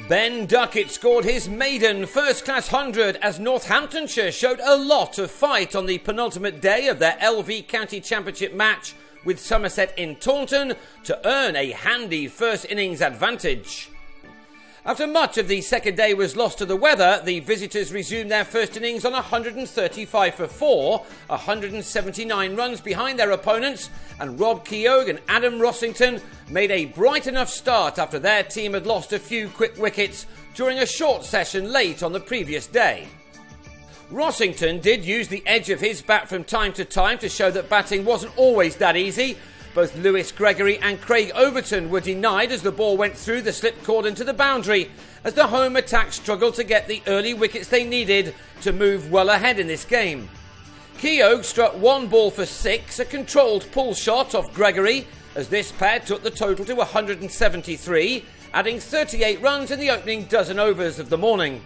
Ben Duckett scored his maiden first-class 100 as Northamptonshire showed a lot of fight on the penultimate day of their LV County Championship match with Somerset in Taunton to earn a handy first innings advantage. After much of the second day was lost to the weather, the visitors resumed their first innings on 135 for 4, 179 runs behind their opponents, and Rob Keogh and Adam Rossington made a bright enough start after their team had lost a few quick wickets during a short session late on the previous day. Rossington did use the edge of his bat from time to time to show that batting wasn't always that easy. Both Lewis Gregory and Craig Overton were denied as the ball went through the slip cordon to the boundary, as the home attack struggled to get the early wickets they needed to move well ahead in this game. Keogh struck one ball for 6, a controlled pull shot off Gregory, as this pair took the total to 173, adding 38 runs in the opening dozen overs of the morning.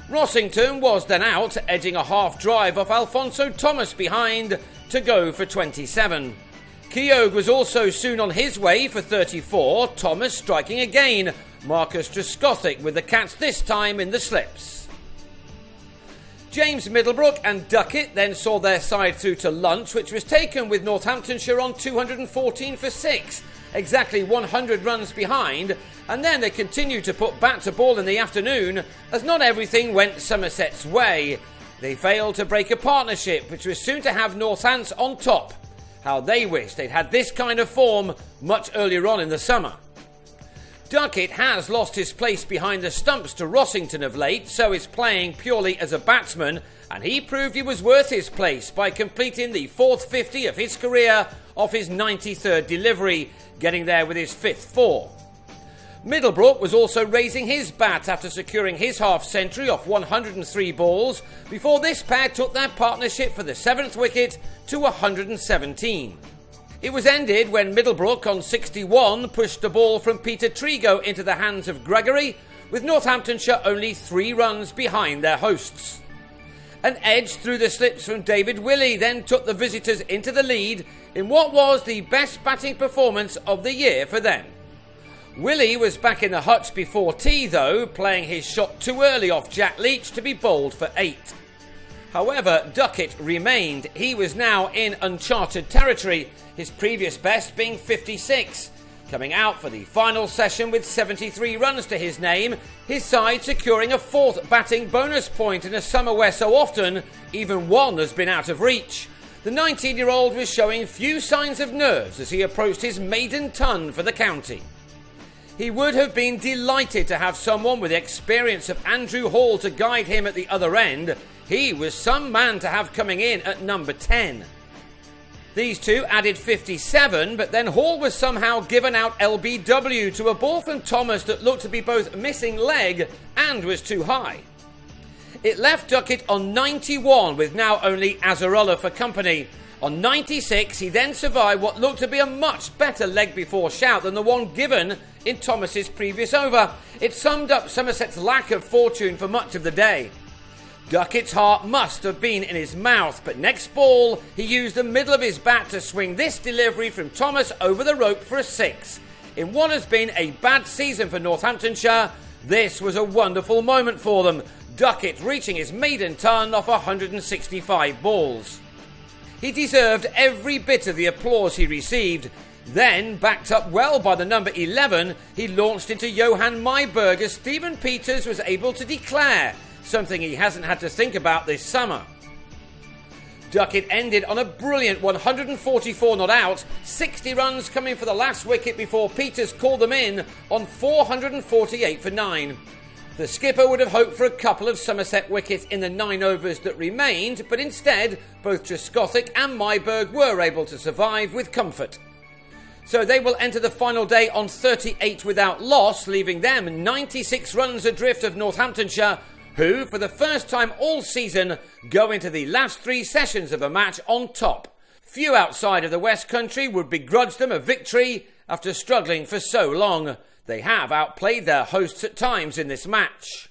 Rossington was then out, edging a half drive off Alfonso Thomas behind to go for 27. Keogh was also soon on his way for 34, Thomas striking again, Marcus Trescothick with the Cats this time in the slips. James Middlebrook and Duckett then saw their side through to lunch, which was taken with Northamptonshire on 214 for 6, exactly 100 runs behind, and then they continued to put bat to ball in the afternoon as not everything went Somerset's way. They failed to break a partnership, which was soon to have Northants on top. How they wished they'd had this kind of form much earlier on in the summer. Duckett has lost his place behind the stumps to Rossington of late, so is playing purely as a batsman, and he proved he was worth his place by completing the 4th 50 of his career off his 93rd delivery, getting there with his 5th 4. Middlebrook was also raising his bat after securing his half-century off 103 balls before this pair took their partnership for the 7th wicket to 117. It was ended when Middlebrook on 61 pushed the ball from Peter Trigo into the hands of Gregory, with Northamptonshire only 3 runs behind their hosts. An edge through the slips from David Willey then took the visitors into the lead in what was the best batting performance of the year for them. Willey was back in the hutch before tea though, playing his shot too early off Jack Leach to be bowled for 8. However, Duckett remained. He was now in uncharted territory, his previous best being 56. Coming out for the final session with 73 runs to his name, his side securing a 4th batting bonus point in a summer where so often even one has been out of reach. The 19-year-old was showing few signs of nerves as he approached his maiden ton for the county. He would have been delighted to have someone with the experience of Andrew Hall to guide him at the other end. He was some man to have coming in at number 10. These two added 57, but then Hall was somehow given out LBW to a ball from Thomas that looked to be both missing leg and was too high. It left Duckett on 91 with now only Azarullah for company. On 96, he then survived what looked to be a much better leg before shout than the one given in Thomas's previous over. It summed up Somerset's lack of fortune for much of the day. Duckett's heart must have been in his mouth, but next ball, he used the middle of his bat to swing this delivery from Thomas over the rope for a 6. In what has been a bad season for Northamptonshire, this was a wonderful moment for them. Duckett reaching his maiden ton off 165 balls. He deserved every bit of the applause he received. Then, backed up well by the number 11, he launched into Johan Myburg as Stephen Peters was able to declare, something he hasn't had to think about this summer. Duckett ended on a brilliant 144 not out, 60 runs coming for the last wicket before Peters called them in on 448 for 9. The skipper would have hoped for a couple of Somerset wickets in the 9 overs that remained, but instead both Trescothick and Myburg were able to survive with comfort. So they will enter the final day on 38 without loss, leaving them 96 runs adrift of Northamptonshire, who, for the first time all season, go into the last 3 sessions of a match on top. Few outside of the West Country would begrudge them a victory after struggling for so long. They have outplayed their hosts at times in this match.